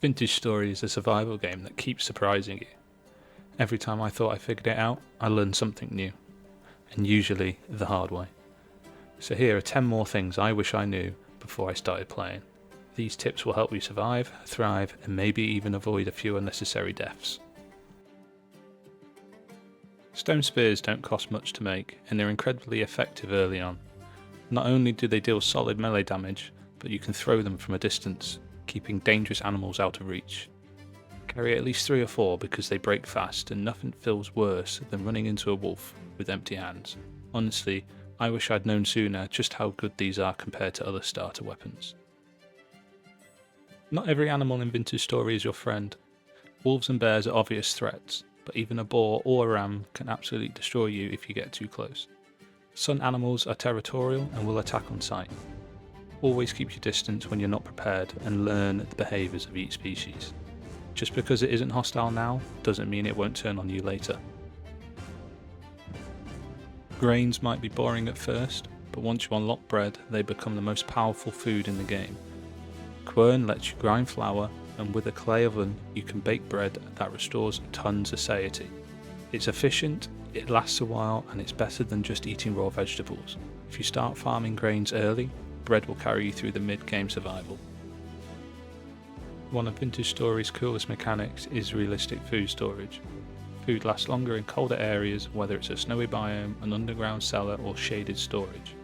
Vintage Story is a survival game that keeps surprising you. Every time I thought I figured it out, I learned something new, and usually the hard way. So here are 10 more things I wish I knew before I started playing. These tips will help you survive, thrive, and maybe even avoid a few unnecessary deaths. Stone spears don't cost much to make, and they're incredibly effective early on. Not only do they deal solid melee damage, but you can throw them from a distance, keeping dangerous animals out of reach. Carry at least 3 or 4 because they break fast, and nothing feels worse than running into a wolf with empty hands. Honestly, I wish I'd known sooner just how good these are compared to other starter weapons. Not every animal in Vintage Story is your friend. Wolves and bears are obvious threats, but even a boar or a ram can absolutely destroy you if you get too close. Some animals are territorial and will attack on sight. Always keep your distance when you're not prepared and learn the behaviours of each species. Just because it isn't hostile now doesn't mean it won't turn on you later. Grains might be boring at first, but once you unlock bread, they become the most powerful food in the game. Quern lets you grind flour, and with a clay oven you can bake bread that restores tons of satiety. It's efficient, it lasts a while, and it's better than just eating raw vegetables. If you start farming grains early, bread will carry you through the mid-game survival. One of Vintage Story's coolest mechanics is realistic food storage. Food lasts longer in colder areas, whether it's a snowy biome, an underground cellar, or shaded storage.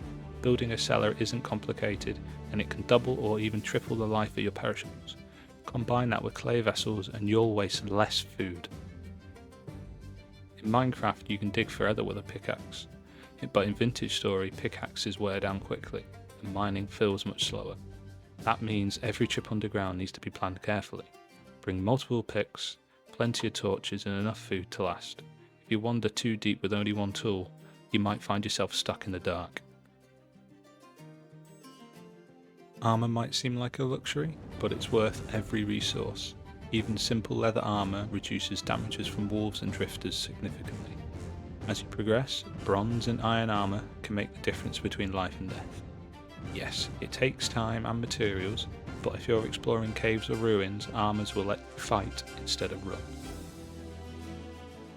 Building a cellar isn't complicated, and it can double or even triple the life of your perishables. Combine that with clay vessels and you'll waste less food. In Minecraft you can dig forever with a pickaxe, but in Vintage Story pickaxes wear down quickly, and mining feels much slower. That means every trip underground needs to be planned carefully. Bring multiple picks, plenty of torches, and enough food to last. If you wander too deep with only one tool, you might find yourself stuck in the dark. Armour might seem like a luxury, but it's worth every resource. Even simple leather armour reduces damages from wolves and drifters significantly. As you progress, bronze and iron armour can make the difference between life and death. Yes, it takes time and materials, but if you're exploring caves or ruins, armours will let you fight instead of run.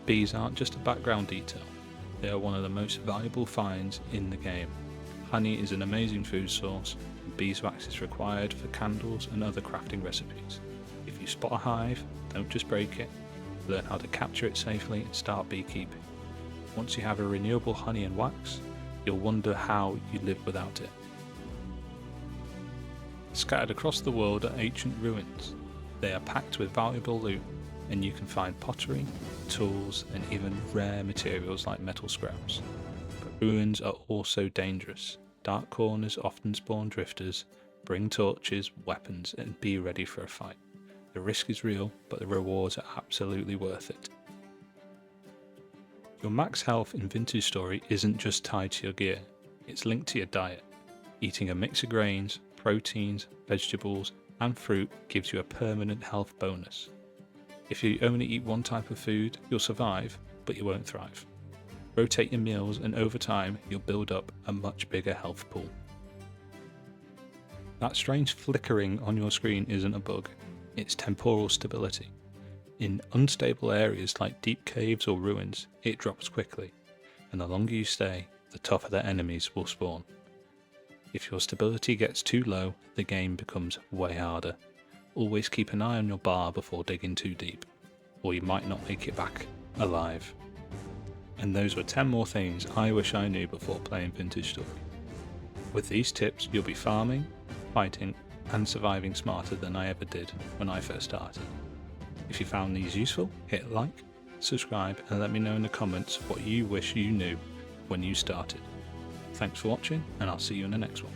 Bees aren't just a background detail, they are one of the most valuable finds in the game. Honey is an amazing food source, and beeswax is required for candles and other crafting recipes. If you spot a hive, don't just break it, learn how to capture it safely and start beekeeping. Once you have a renewable honey and wax, you'll wonder how you live without it. Scattered across the world are ancient ruins. They are packed with valuable loot, and you can find pottery, tools, and even rare materials like metal scraps. But ruins are also dangerous. Dark corners often spawn drifters. Bring torches, weapons, and be ready for a fight. The risk is real, but the rewards are absolutely worth it. Your max health in Vintage Story isn't just tied to your gear, it's linked to your diet. Eating a mix of grains, proteins, vegetables, and fruit gives you a permanent health bonus. If you only eat one type of food, you'll survive, but you won't thrive. Rotate your meals, and over time, you'll build up a much bigger health pool. That strange flickering on your screen isn't a bug, it's temporal stability. In unstable areas like deep caves or ruins, it drops quickly, and the longer you stay, the tougher the enemies will spawn. If your stability gets too low, the game becomes way harder. Always keep an eye on your bar before digging too deep, or you might not make it back alive. And those were 10 more things I wish I knew before playing Vintage Story. With these tips, you'll be farming, fighting, and surviving smarter than I ever did when I first started. If you found these useful, hit like, subscribe, and let me know in the comments what you wish you knew when you started. Thanks for watching, and I'll see you in the next one.